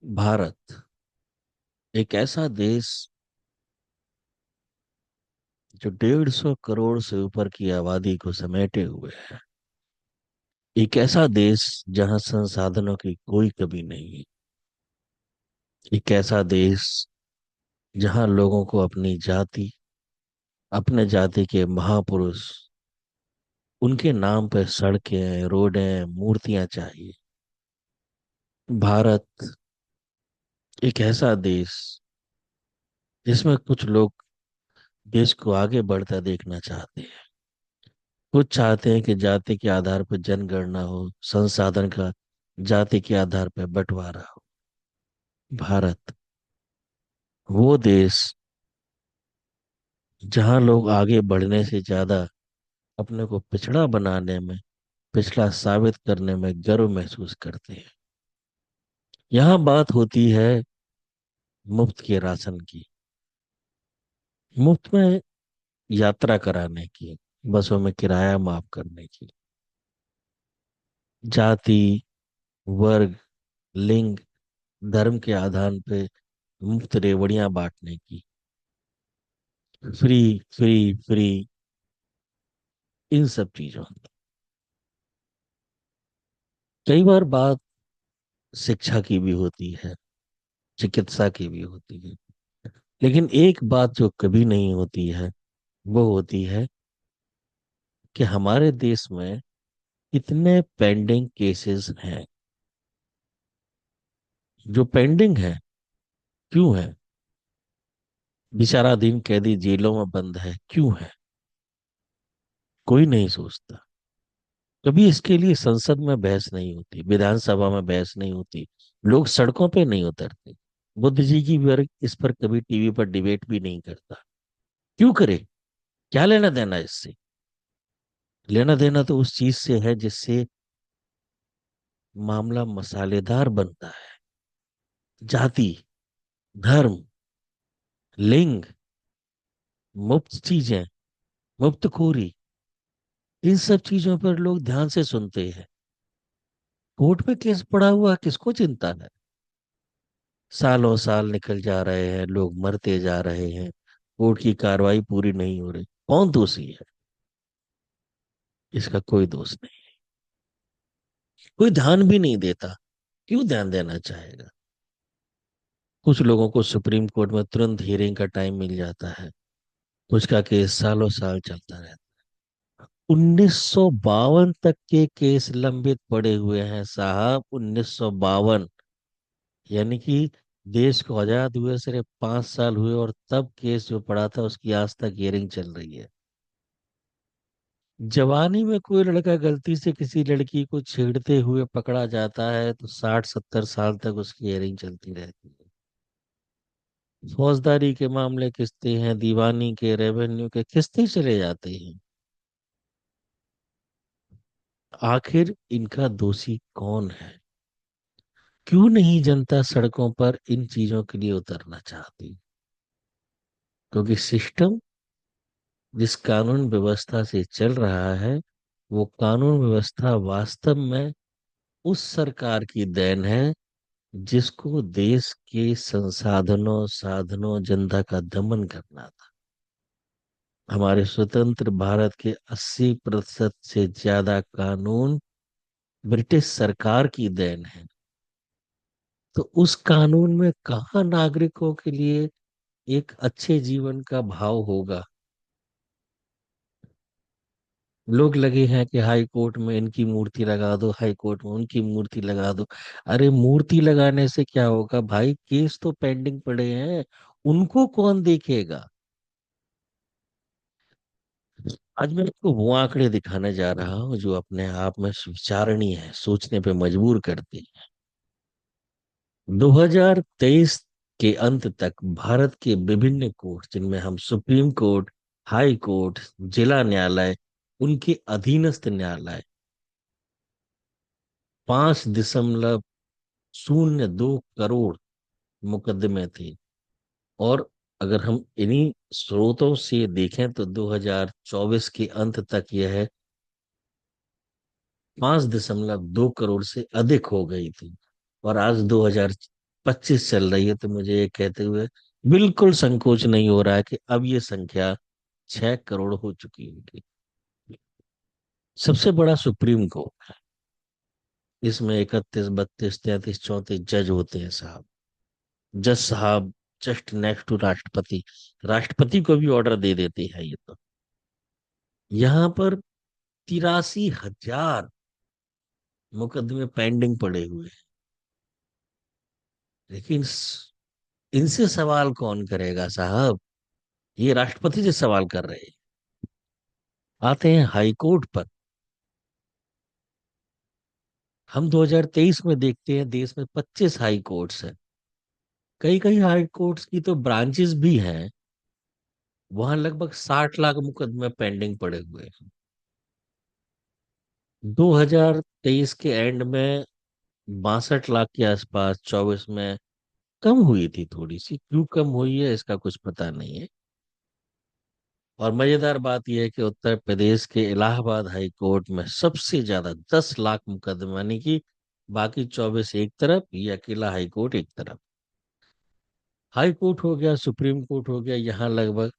भारत एक ऐसा देश जो 150 करोड़ से ऊपर की आबादी को समेटे हुए है। एक ऐसा देश जहां संसाधनों की कोई कमी नहीं है। एक ऐसा देश जहां लोगों को अपनी जाति, अपने जाति के महापुरुष, उनके नाम पर सड़कें, रोडें, मूर्तियां चाहिए। भारत एक ऐसा देश जिसमें कुछ लोग देश को आगे बढ़ता देखना चाहते हैं। कुछ चाहते हैं कि जाति के आधार पर जनगणना हो, संसाधन का जाति के आधार पर बंटवारा हो। भारत वो देश जहां लोग आगे बढ़ने से ज्यादा अपने को पिछड़ा बनाने में, पिछड़ा साबित करने में गर्व महसूस करते हैं। यहाँ बात होती है मुफ्त के राशन की, मुफ्त में यात्रा कराने की, बसों में किराया माफ करने की, जाति, वर्ग, लिंग, धर्म के आधार पे मुफ्त रेवड़ियां बांटने की, फ्री फ्री फ्री, इन सब चीजों की। कई बार बात शिक्षा की भी होती है, चिकित्सा की भी होती है, लेकिन एक बात जो कभी नहीं होती है वो होती है कि हमारे देश में कितने पेंडिंग केसेस हैं। जो पेंडिंग है, क्यों है? विचाराधीन कैदी जेलों में बंद है, क्यों है? कोई नहीं सोचता। कभी इसके लिए संसद में बहस नहीं होती, विधानसभा में बहस नहीं होती, लोग सड़कों पे नहीं उतरते। बुद्ध जी की वर्ग इस पर कभी टीवी पर डिबेट भी नहीं करता। क्यों करे? क्या लेना देना इससे? लेना देना तो उस चीज से है जिससे मामला मसालेदार बनता है। जाति, धर्म, लिंग, मुफ्त चीजें, मुफ्तखोरी, इन सब चीजों पर लोग ध्यान से सुनते हैं। कोर्ट में केस पड़ा हुआ, किसको चिंता है? सालों साल निकल जा रहे हैं, लोग मरते जा रहे हैं, कोर्ट की कार्रवाई पूरी नहीं हो रही। कौन दोषी है? इसका कोई दोष नहीं। कोई ध्यान भी नहीं देता। क्यों ध्यान देना चाहेगा? कुछ लोगों को सुप्रीम कोर्ट में तुरंत हियरिंग का टाइम मिल जाता है, कुछ का केस सालों साल चलता रहता है। 1952 तक के केस लंबित पड़े हुए हैं साहब, 1952। यानी कि देश को आजाद हुए सिर्फ 5 साल हुए और तब केस जो पड़ा था उसकी आज तक हियरिंग चल रही है। जवानी में कोई लड़का गलती से किसी लड़की को छेड़ते हुए पकड़ा जाता है तो 60-70 साल तक उसकी हियरिंग चलती रहती है। फौजदारी के मामले किस्ते हैं, दीवानी के, रेवेन्यू के किस्ते चले जाते हैं। आखिर इनका दोषी कौन है? क्यों नहीं जनता सड़कों पर इन चीजों के लिए उतरना चाहती? क्योंकि सिस्टम जिस कानून व्यवस्था से चल रहा है, वो कानून व्यवस्था वास्तव में उस सरकार की देन है जिसको देश के संसाधनों, साधनों, जनता का दमन करना था। हमारे स्वतंत्र भारत के 80% से ज्यादा कानून ब्रिटिश सरकार की देन है। तो उस कानून में कहाँ नागरिकों के लिए एक अच्छे जीवन का भाव होगा? लोग लगे हैं कि हाई कोर्ट में इनकी मूर्ति लगा दो, हाई कोर्ट में उनकी मूर्ति लगा दो। अरे मूर्ति लगाने से क्या होगा भाई? केस तो पेंडिंग पड़े हैं, उनको कौन देखेगा? आज मैं आपको वो आंकड़े दिखाने जा रहा हूं जो अपने आप में विचारणीय है, सोचने पे मजबूर करते हैं। 2023 के अंत तक भारत के विभिन्न कोर्ट, जिनमें हम सुप्रीम कोर्ट, हाई कोर्ट, जिला न्यायालय, उनके अधीनस्थ न्यायालय, 5.02 करोड़ मुकदमे थे। और अगर हम इन्हीं स्रोतों से देखें तो 2024 के अंत तक यह 5.2 करोड़ से अधिक हो गई थी। और आज 25 चल रही है, तो मुझे ये कहते हुए बिल्कुल संकोच नहीं हो रहा है कि अब ये संख्या 6 करोड़ हो चुकी होगी। सबसे बड़ा सुप्रीम कोर्ट है। इसमें 31 32 33 34 जज होते हैं साहब। जज साहब जस्ट नेक्स्ट टू राष्ट्रपति। राष्ट्रपति को भी ऑर्डर दे देती है ये तो। यहाँ पर 83,000 मुकदमे पेंडिंग पड़े हुए हैं। लेकिन इनसे सवाल कौन करेगा साहब? ये राष्ट्रपति से सवाल कर रहे हैं। आते हैं हाई कोर्ट पर। हम 2023 में देखते हैं देश में 25 हाई कोर्ट्स हैं। कई कई हाई कोर्ट्स की तो ब्रांचेस भी हैं। वहां लगभग 60 लाख मुकदमे पेंडिंग पड़े हुए हैं। 2023 के एंड में 62 लाख के आसपास, 24 में कम हुई थी थोड़ी सी। क्यों कम हुई है इसका कुछ पता नहीं है। और मजेदार बात यह है कि उत्तर प्रदेश के इलाहाबाद हाई कोर्ट में सबसे ज्यादा 10 लाख मुकदमे, यानी कि बाकी 24 एक तरफ, ये अकेला हाई कोर्ट एक तरफ। हाई कोर्ट हो गया, सुप्रीम कोर्ट हो गया, यहाँ लगभग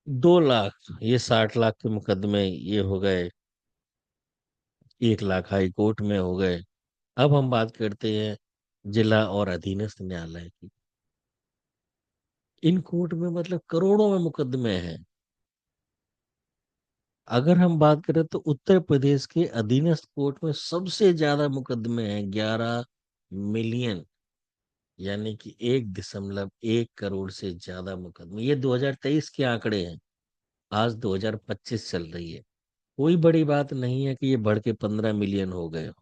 2 लाख, ये 60 लाख के मुकदमे ये हो गए। 1 लाख हाई कोर्ट में हो गए। अब हम बात करते हैं जिला और अधीनस्थ न्यायालय की। इन कोर्ट में मतलब करोड़ों में मुकदमे हैं। अगर हम बात करें तो उत्तर प्रदेश के अधीनस्थ कोर्ट में सबसे ज्यादा मुकदमे हैं, 11 मिलियन, यानी कि 1.1 करोड़ से ज्यादा मुकदमे। ये 2023 के आंकड़े हैं। आज 2025 चल रही है। कोई बड़ी बात नहीं है कि ये बढ़ के 15 मिलियन हो गए हो।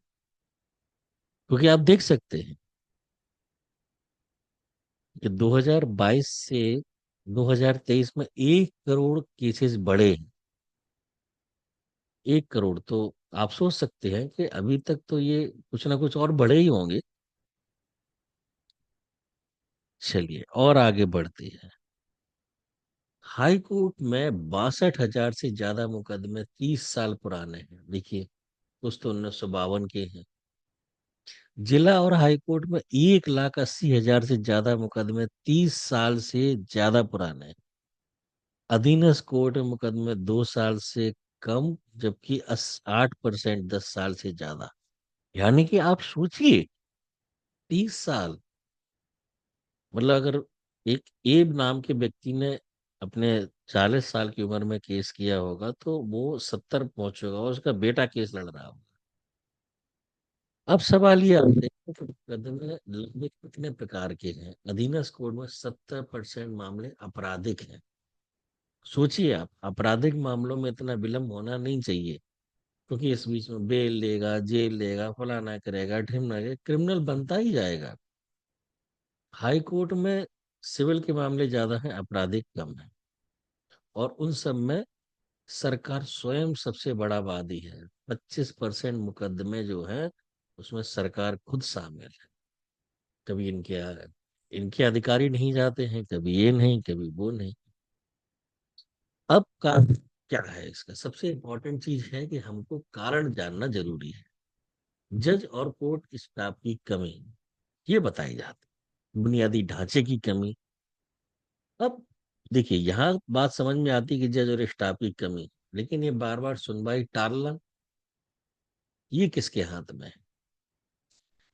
क्योंकि आप देख सकते हैं कि 2022 से 2023 में 1 करोड़ केसेस बढ़े हैं। 1 करोड़ तो आप सोच सकते हैं कि अभी तक तो ये कुछ ना कुछ और बढ़े ही होंगे। चलिए और आगे बढ़ते हैं। हाई कोर्ट में 62,000 से ज्यादा मुकदमे 30 साल पुराने हैं। देखिए, कुछ तो 1952 के हैं। जिला और हाई कोर्ट में 1,80,000 से ज्यादा मुकदमे 30 साल से ज्यादा पुराने हैं। अधीनस्थ कोर्ट में मुकदमे 2 साल से कम, जबकि 8% 10 साल से ज्यादा। यानी कि आप सोचिए, 30 साल। मतलब अगर एक एब नाम के व्यक्ति ने अपने 40 साल की उम्र में केस किया होगा, तो वो 70 पहुंचेगा और उसका बेटा केस लड़ रहा होगा। अब सवाल ये आता है कि मुकदमे लगभग कितने प्रकार के हैं? अधीनस्थ कोड में 70% मामले आपराधिक हैं। सोचिए आप, आपराधिक मामलों में इतना विलंब होना नहीं चाहिए। क्योंकि इस बीच में बेल लेगा, जेल लेगा, फलाना करेगा, ढिमना करेगा, क्रिमिनल बनता ही जाएगा। हाई कोर्ट में सिविल के मामले ज्यादा हैं, आपराधिक कम है। और उन सब में सरकार स्वयं सबसे बड़ा वादी है। 25% मुकदमे जो है उसमें सरकार खुद शामिल है। कभी इनके अधिकारी नहीं जाते हैं, कभी ये नहीं, कभी वो नहीं। अब का क्या है? इसका सबसे इम्पोर्टेंट चीज है कि हमको कारण जानना जरूरी है। जज और कोर्ट स्टाफ की कमी ये बताई जाती है। बुनियादी ढांचे की कमी। अब देखिए, यहाँ बात समझ में आती है कि जज और स्टाफ की कमी। लेकिन ये बार बार सुनवाई टालना, ये किसके हाथ में है?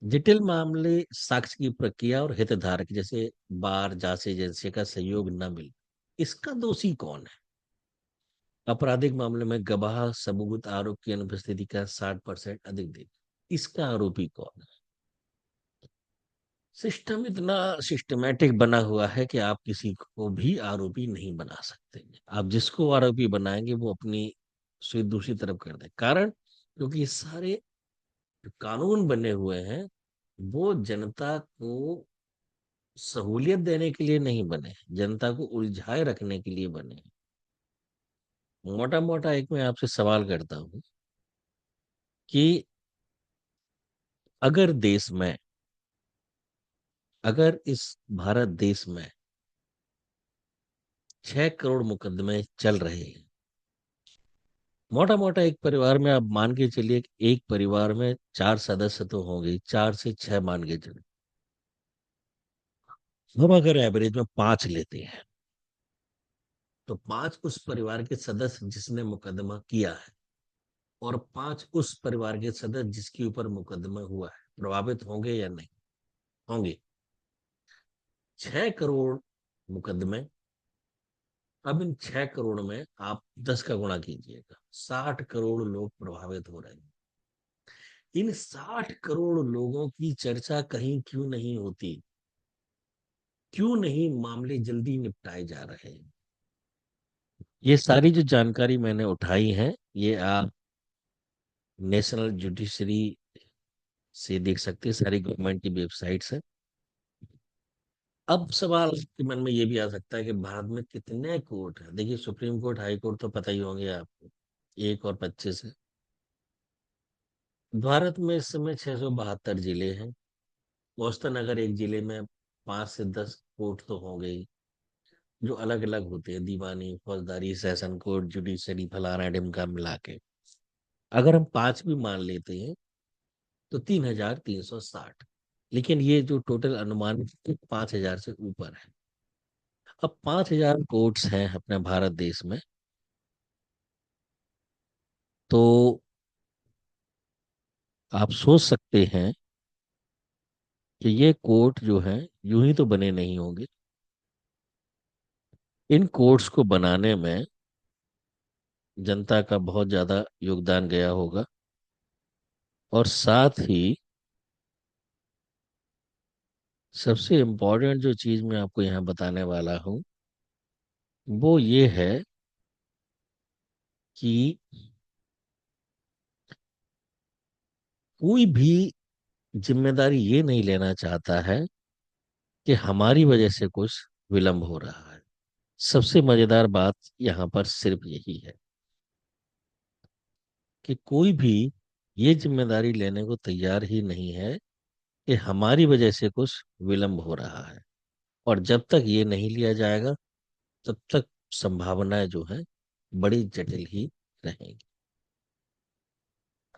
जटिल मामले, साक्ष्य की प्रक्रिया और हितधारक जैसे बार, जांच एजेंसी का सहयोग न मिले, इसका दोषी कौन है? आपराधिक मामले में गवाह सबूत, आरोप की अनुपस्थिति का 60% अधिक दे, इसका आरोपी कौन है? सिस्टम इतना सिस्टमेटिक बना हुआ है कि आप किसी को भी आरोपी नहीं बना सकते। आप जिसको आरोपी बनाएंगे वो अपनी सुई दूसरी तरफ कर दे। कारण, क्योंकि ये सारे जो कानून बने हुए हैं वो जनता को सहूलियत देने के लिए नहीं बने, जनता को उलझाए रखने के लिए बने। मोटा मोटा एक मैं आपसे सवाल करता हूं कि अगर देश में, अगर इस भारत देश में 6 करोड़ मुकदमे चल रहे हैं, मोटा मोटा एक परिवार में आप मान के चलिए कि एक परिवार में 4 सदस्य तो होंगे, 4 से 6 मान के चलिए। हम अगर एवरेज में 5 लेते हैं, तो 5 उस परिवार के सदस्य जिसने मुकदमा किया है, और 5 उस परिवार के सदस्य जिसके ऊपर मुकदमा हुआ है, प्रभावित होंगे या नहीं होंगे? 6 करोड़ मुकदमे। अब इन 6 करोड़ में आप 10 का गुणा कीजिएगा, 60 करोड़ लोग प्रभावित हो रहे हैं। इन 60 करोड़ लोगों की चर्चा कहीं क्यों नहीं होती? क्यों नहीं मामले जल्दी निपटाए जा रहे हैं? ये सारी जो जानकारी मैंने उठाई है, ये आप नेशनल जुडिशरी से देख सकते हैं, सारी गवर्नमेंट की वेबसाइट्स है। अब सवाल के मन में ये भी आ सकता है कि भारत में कितने कोर्ट है। देखिए, सुप्रीम कोर्ट, हाई कोर्ट तो पता ही होंगे आपको, 1 और 25 है। भारत में इस समय 672 जिले हैं। औसतन अगर एक जिले में 5 से 10 कोर्ट तो होंगे ही, जो अलग अलग होते हैं, दीवानी, फौजदारी, सेशन कोर्ट, जुडिशरी, फलाना ढिमका मिला के। अगर हम 5 भी मान लेते हैं, तो 3,360। लेकिन ये जो टोटल अनुमान 5,000 से ऊपर है। अब 5,000 कोर्ट्स हैं अपने भारत देश में, तो आप सोच सकते हैं कि ये कोर्ट जो है यूं ही तो बने नहीं होंगे। इन कोर्ट्स को बनाने में जनता का बहुत ज्यादा योगदान गया होगा। और साथ ही सबसे इम्पोर्टेंट जो चीज मैं आपको यहाँ बताने वाला हूँ, वो ये है कि कोई भी जिम्मेदारी ये नहीं लेना चाहता है कि हमारी वजह से कुछ विलंब हो रहा है। सबसे मजेदार बात यहाँ पर सिर्फ यही है कि कोई भी ये जिम्मेदारी लेने को तैयार ही नहीं है कि हमारी वजह से कुछ विलंब हो रहा है। और जब तक ये नहीं लिया जाएगा, तब तक संभावनाएं जो है बड़ी जटिल ही रहेंगी।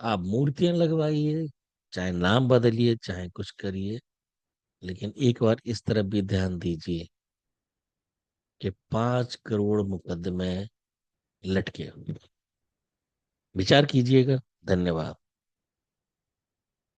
आप मूर्तियां लगवाइए, चाहे नाम बदलिए, चाहे कुछ करिए, लेकिन एक बार इस तरफ भी ध्यान दीजिए कि 5 करोड़ मुकदमे लटके हुए। विचार कीजिएगा। धन्यवाद।